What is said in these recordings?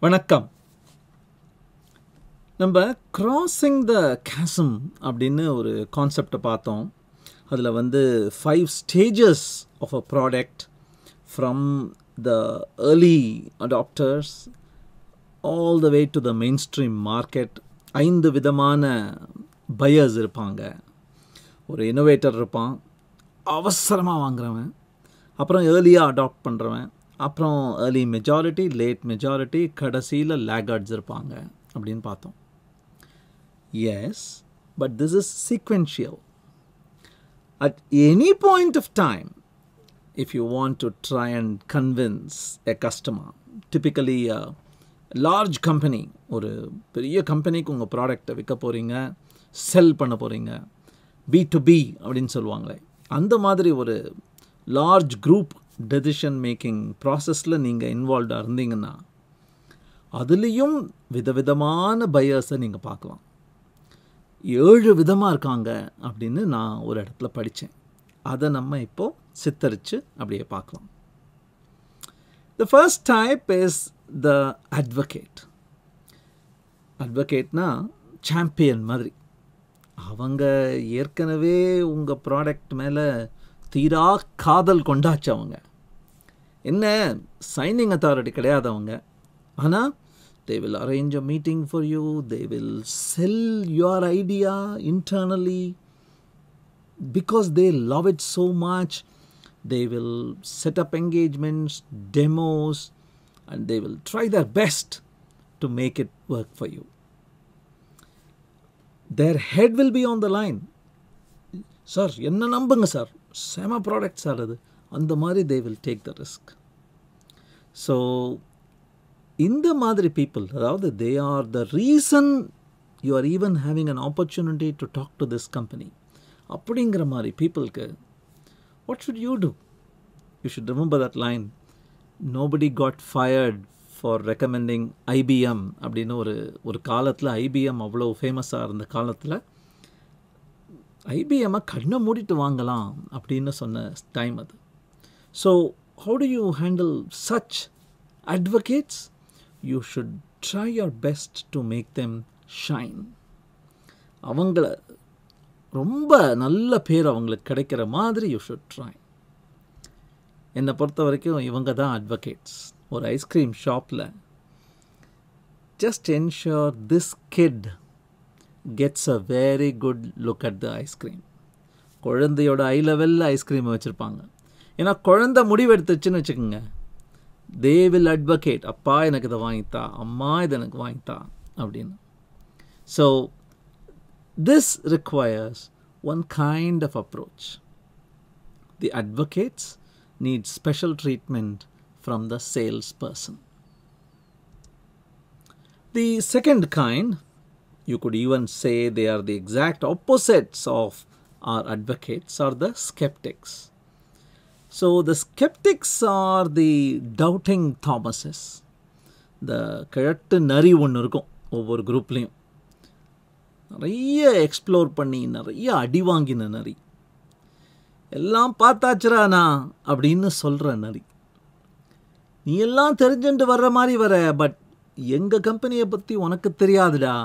வணக்கம். நம்ம கிராசிங் த chasm அப்படின்னு ஒரு கான்செப்டை பார்த்தோம். அதில் 5 stages of a product from the early adopters all the way to the mainstream market. 5 விதமான buyers இருப்பாங்க. ஒரு இன்னோவேட்டர் இருப்பான், அவசரமாக வாங்குறவன், அப்புறம் ஏர்லியாக அடாப்ட் பண்ணுறவன், அப்புறம் ஏர்லி மெஜாரிட்டி, லேட் மெஜாரிட்டி, கடைசியில் லேகார்ட்ஸ் இருப்பாங்க அப்படின்னு பார்த்தோம். Yes, but this is sequential. At any point of time, if you want to try and convince a customer, typically a large company, ஒரு பெரிய கம்பெனிக்கு உங்கள் ப்ராடக்டை விற்க போகிறீங்க, செல் பண்ண போகிறீங்க, B2B அப்படின்னு சொல்லுவாங்களே, அந்த மாதிரி ஒரு லார்ஜ் குரூப் டெசிஷன் மேக்கிங் ப்ராசஸில் நீங்கள் இன்வால்வ்டாக இருந்தீங்கன்னா அதுலேயும் விதவிதமான பையர்ஸை நீங்கள் பார்க்கலாம். 7 விதமாக இருக்காங்க அப்படின்னு நான் ஒரு இடத்துல படித்தேன். அதை நம்ம இப்போது சித்தரித்து அப்படியே பார்க்கலாம். The first type is the advocate. அட்வொகேட்னா சாம்பியன் மாதிரி. அவங்க ஏற்கனவே உங்கள் ப்ராடக்ட் மேலே தீரா காதல் கொண்டாச்சு. அவங்க என்ன சைனிங் அத்தாரிட்டி கிடையாது அவங்க. ஆனால் they will arrange a meeting for you, they will sell your idea internally because they love it so much. They will set up engagements, demos, and they will try their best to make it work for you. Their head will be on the line. Sir என்ன நம்புங்க sir, செம product sir அது, அந்த மாதிரி they will take the risk. So இந்த மாதிரி people, அதாவது they are the reason you are even having an opportunity to talk to this company. அப்படிங்கிற மாதிரி பீப்புளுக்கு what should you do? You should remember that line. Nobody got fired for recommending IBM அப்படின்னு ஒரு காலத்தில் IBM அவ்வளோ ஃபேமஸாக இருந்த காலத்தில் ஐபிஎம்மை கண்ணை மூடிட்டு வாங்கலாம் அப்படின்னு சொன்ன டைம் அது. So how do you handle such advocates? You should try your best to make them shine. அவங்கள ரொம்ப நல்ல பேர் அவங்களுக்கு கிடைக்கிற மாதிரி யூ ஷுட் ட்ரை. என்னை பொறுத்த வரைக்கும் இவங்க தான் அட்வொகேட்ஸ். ஒரு ஐஸ்கிரீம் ஷாப்பில் just ensure this kid gets a very good look at the ice cream. குழந்தையோட ஐ லெவலில் ஐஸ்கிரீமை வச்சுருப்பாங்க. ஏன்னா குழந்தை முடிவெடுத்துச்சுன்னு வச்சுக்கோங்க, they will advocate, அப்பா எனக்கு இதை வாங்கித்தா, அம்மா இதை எனக்கு வாங்கித்தா அப்படின்னு. So this requires one kind of approach. The advocates need special treatment from the salesperson. The second kind, you could even say they are the exact opposites of our advocates, are the skeptics. So the skeptics are the doubting Thomases. The கிழட்டு நரி ஒன்று இருக்கும் ஒவ்வொரு குரூப்லேயும், நிறைய explore பண்ணி நிறைய அடி வாங்கின நரி, எல்லாம் பார்த்தாச்சுரானா அப்படின்னு சொல்கிற நரி. நீ எல்லாம் தெரிஞ்சுட்டு வர்ற மாதிரி வர, பட் எங்கள் கம்பெனியை பற்றி உனக்கு தெரியாதுடா,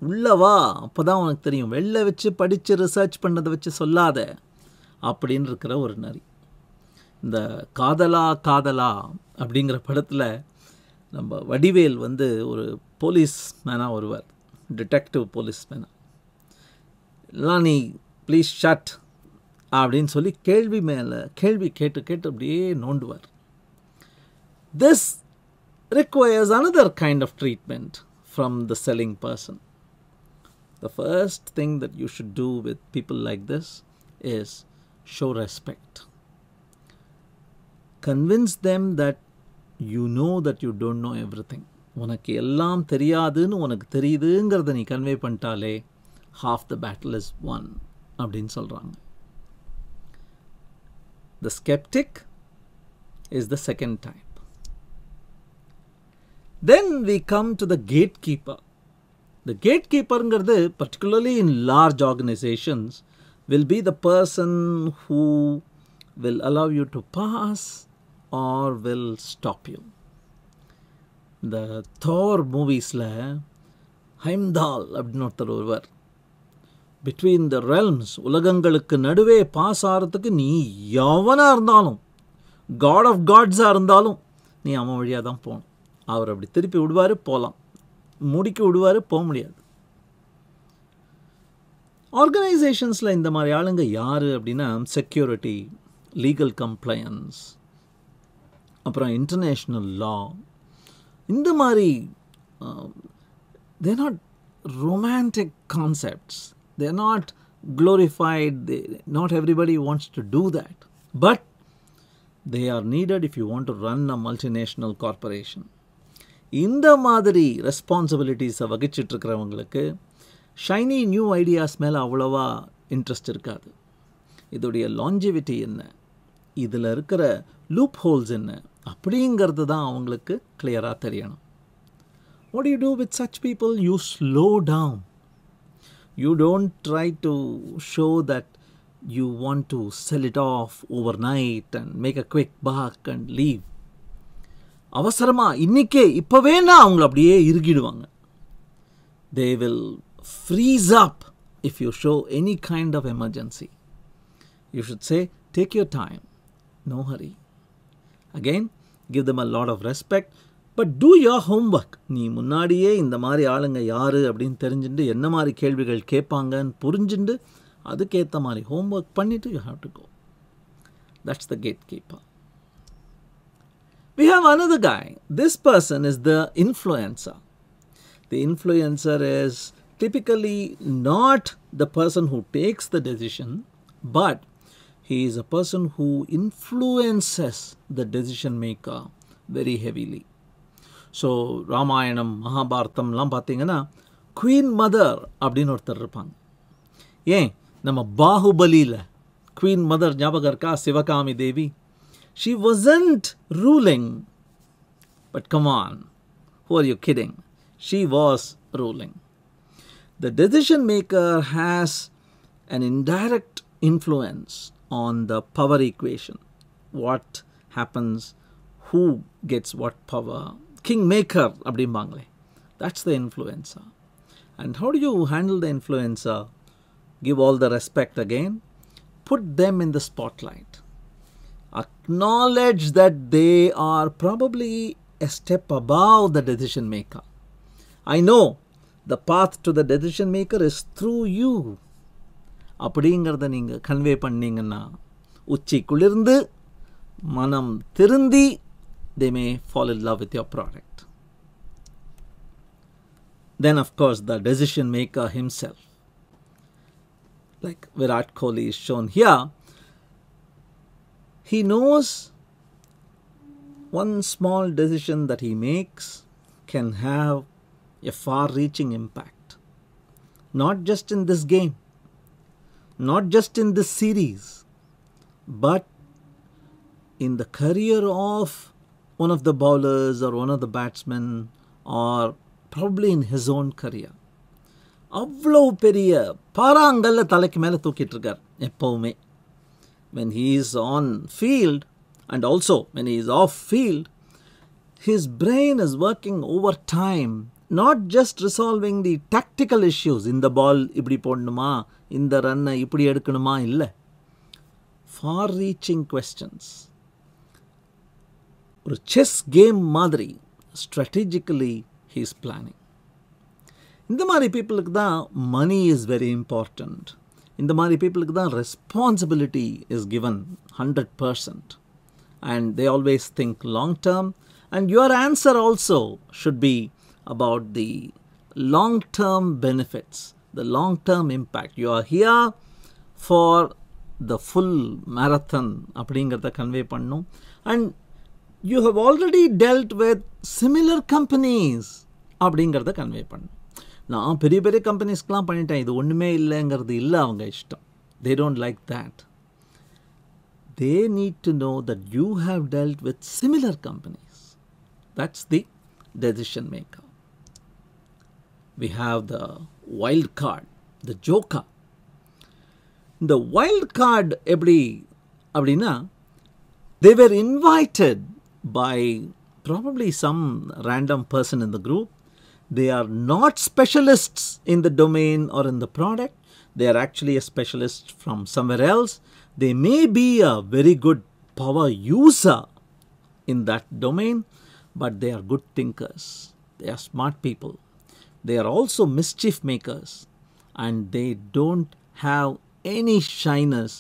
உள்ளவா அப்போ தான் உனக்கு தெரியும், வெளில வச்சு படித்து ரிசர்ச் பண்ணதை வச்சு சொல்லாத அப்படின்னு இருக்கிற ஒரு நரி. இந்த காதலா காதலா அப்படிங்கிற படத்தில் நம்ம வடிவேல் ஒரு போலீஸ் மேனாக வருவார், டிடெக்டிவ் போலீஸ் மேனாக. எல்லாம் நீ ப்ளீஸ் ஷட் அப்படின்னு சொல்லி கேள்வி மேலே கேள்வி கேட்டு கேட்டு அப்படியே நோண்டுவார். This requires another kind of treatment from the selling person. The first thing that you should do with people like this is show respect. Convince them that you know that you don't know everything. உனக்கு எல்லாம் தெரியாதுன்னு உனக்கு தெரியுதுங்கிறத நீ convey பண்ணிட்டாலே half the battle is won அப்படின்னு சொல்கிறாங்க. The skeptic is the second type. Then we come to the gatekeeper. The gatekeeper, particularly in large organizations, will be the person who will allow you to pass or will stop you. இந்த தார் மூவிஸில் ஹைம்தால் அப்படின்னு ஒருத்தர் வருவார். Between the ரெல்ம்ஸ், உலகங்களுக்கு நடுவே pass ஆகிறதுக்கு நீ எவனாக இருந்தாலும், God of காட்ஸாக இருந்தாலும் நீ அவன் வழியாக தான் போகணும். அவர் அப்படி திருப்பி விடுவார், போகலாம். முடிக்க விடுவார், போக முடியாது. ஆர்கனைசேஷன்ஸில் இந்த மாதிரி ஆளுங்க யார் அப்படின்னா, செக்யூரிட்டி, லீகல் கம்ப்ளையன்ஸ், அப்புறம் இன்டர்நேஷ்னல் லா, இந்த மாதிரி they're not romantic concepts. They're not glorified. Not everybody wants to do that. But they are needed if you want to run a multinational corporation. இந்த மாதிரி ரெஸ்பான்சிபிலிட்டிஸை வகிச்சிட்டு இருக்கிறவங்களுக்கு ஷைனி நியூ ஐடியாஸ் மேலே அவ்வளோவா interest இருக்காது. இதோடைய லாஞ்சிவிட்டி என்ன, இதில் இருக்கிற லூப் ஹோல்ஸ் என்ன அப்படிங்கிறது தான் அவங்களுக்கு கிளியராக தெரியணும். What do you do with such people? You slow down. You don't try to show that you want to sell it off overnight and make a quick buck and leave. அவசரமாக இன்னிக்கே இப்போவே நான் அவங்கள அப்படியே இறுகிடுவாங்க. They will freeze up if you show any kind of emergency. You should say, take your time, no hurry. Again, give them a lot of respect. But two your homework. நீ முன்னாடியே இந்த மாதிரி ஆளுங்க யார் அப்படின்னு தெரிஞ்சுட்டு என்ன மாதிரி கேள்விகள் கேட்பாங்கன்னு புரிஞ்சுட்டு அதுக்கேற்ற மாதிரி ஹோம்ஒர்க் பண்ணிவிட்டு you have to go. That's the gatekeeper. We have another guy. This person is the influencer. The influencer is typically not the person who takes the decision, but he is a person who influences the decision maker very heavily. So Ramayanam, மகாபாரதம்லாம் பார்த்தீங்கன்னா queen mother அப்படின்னு ஒருத்தர் இருப்பாங்க. ஏன் நம்ம பாகுபலியில் queen mother ஞாபகம் இருக்கா? Sivagami Devi. She wasn't ruling, but come on, who are you kidding? She was ruling. The decision maker has an indirect influence on the power equation. What happens, who gets what power, kingmaker அப்படிம்பாங்களே, that's the influencer. And how do you handle the influencer? Give all the respect again. Put them in the spotlight. Acknowledge that they are probably a step above the decision maker. I know the path to the decision maker is through you. அப்படிங்கிறத நீங்கள் convey பண்ணிங்கன்னா உச்சி குளிர்ந்து மனம் திருந்தி they may fall in love with your product. Then of course the decision maker himself, like Virat Kohli is shown here, he knows one small decision that he makes can have a far-reaching impact, not just in this game, not just in this series, but in the career of one of the bowlers or one of the batsmen, or probably in his own career. அவ்வளோ பெரிய பாறாங்கல்ல தலைக்கு மேலே தூக்கிட்டு இருக்கார் எப்போவுமே. When he is on field and also when he is off field, his brain is working overtime, not just resolving the tactical issues. இந்த பால் இப்படி போடணுமா, இந்த ரன்னை இப்படி எடுக்கணுமா, இல்லை, far reaching questions. ஒரு செஸ் கேம் மாதிரி ஸ்ட்ராட்டஜிக்கலி he is planning. இந்த மாதிரி பீப்புளுக்கு தான் மணி இஸ் வெரி இம்பார்ட்டண்ட். இந்த மாதிரி பீப்புளுக்கு தான் responsibility is given 100%. And they always think long term. And your answer also should be about the long-term benefits, the long-term impact. You are here for the full marathon அப்படிங்கிறத convey பண்ணும். And you have already dealt with similar companies அப்படிங்கிறத convey பண்ணும். நான் பெரிய பெரிய கம்பெனிஸ்க்கெலாம் பண்ணிட்டேன், இது ஒன்றுமே இல்லைங்கிறது இல்லை அவங்க இஷ்டம். They don't like that. They need to know that you have dealt with similar companies. That's the decision maker. We have the wild card, the joker. The wild card எப்படி அப்படின்னா, they were invited by probably some random person in the group. They are not specialists in the domain or in the product. They are actually a specialist from somewhere else. They may be a very good power user in that domain, but they are good thinkers. They are smart people. They are also mischief makers, and they don't have any shyness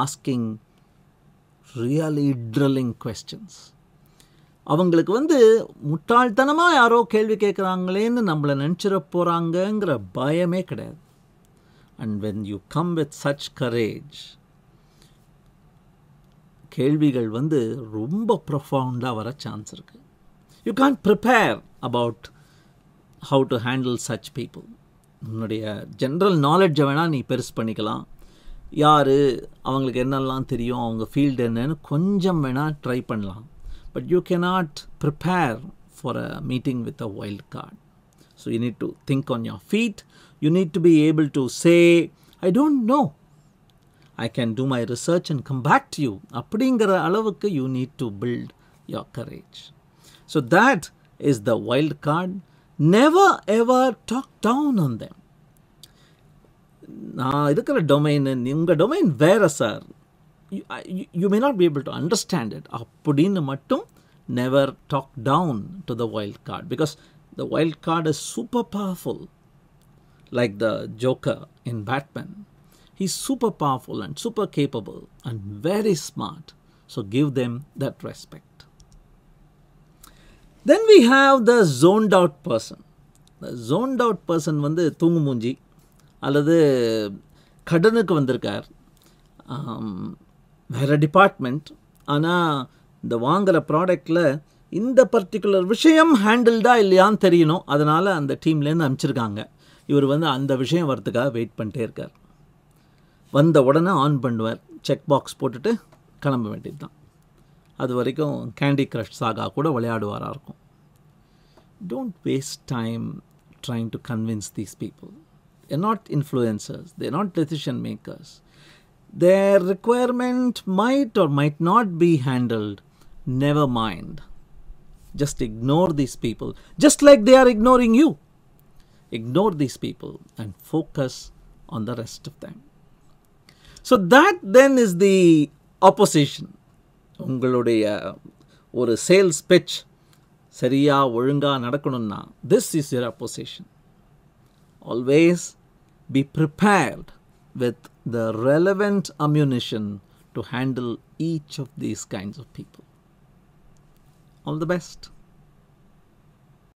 asking really drilling questions. அவங்களுக்கு வந்து முட்டாள்தனமாக யாரோ கேள்வி கேட்குறாங்களேன்னு நம்மளை நினச்சிட போகிறாங்கங்கிற பயமே கிடையாது. And when you come with such courage, கேள்விகள் வந்து ரொம்ப ப்ரொஃபவுண்டாக வர சான்ஸ் இருக்குது. You can't prepare about how to handle such people. உன்னுடைய ஜென்ரல் நாலெட்ஜை வேணால் நீ பெருசு பண்ணிக்கலாம். யார், அவங்களுக்கு என்னெல்லாம் தெரியும், அவங்க ஃபீல்டு என்னன்னு கொஞ்சம் வேணால் ட்ரை பண்ணலாம். But you cannot prepare for a meeting with a wild card. So you need to think on your feet. You need to be able to say, I don't know. I can do my research and come back to you. அப்படிங்கிற அளவுக்கு you need to build your courage. So that is the wild card. Never ever talk down on them. நான் இருக்கிற domain, உங்கள் domain வேறு sir, you may not be able to understand it. அப்படின்னு மட்டும் never talk down to the wild card, because the wild card is super powerful. Like the Joker in Batman, he's super powerful and super capable and very smart. So give them that respect. Then we have the zoned out person. The zoned out person வந்து தூங்கு மூஞ்சி அல்லது கடனுக்கு வந்திருக்கார், வேறு department, ஆனால் இந்த வாங்குகிற ப்ராடக்டில் இந்த பர்டிகுலர் விஷயம் ஹேண்டில்டா இல்லையான்னு தெரியணும், அதனால் அந்த டீம்லேருந்து அனுப்பிச்சிருக்காங்க. இவர் வந்து அந்த விஷயம் வரத்துக்காக வெயிட் பண்ணிட்டே இருக்கார். வந்த உடனே ஆன் பண்ணுவார், செக் பாக்ஸ் போட்டுட்டு கிளம்ப வேண்டியது தான். அது வரைக்கும் கேண்டி க்ரஷ் சாகா கூட விளையாடுவாராக இருக்கும். Don't waste time trying to convince these people. They're not influencers. They're not decision makers. Their requirement might or might not be handled. Never mind. Just ignore these people, just like they are ignoring you. Ignore these people and focus on the rest of them. So that then is the opposition. உங்களுடைய ஒரு sales pitch சரியாக ஒழுங்காக நடக்கணும்னா this is your opposition. Always be prepared with the relevant ammunition to handle each of these kinds of people. All the best.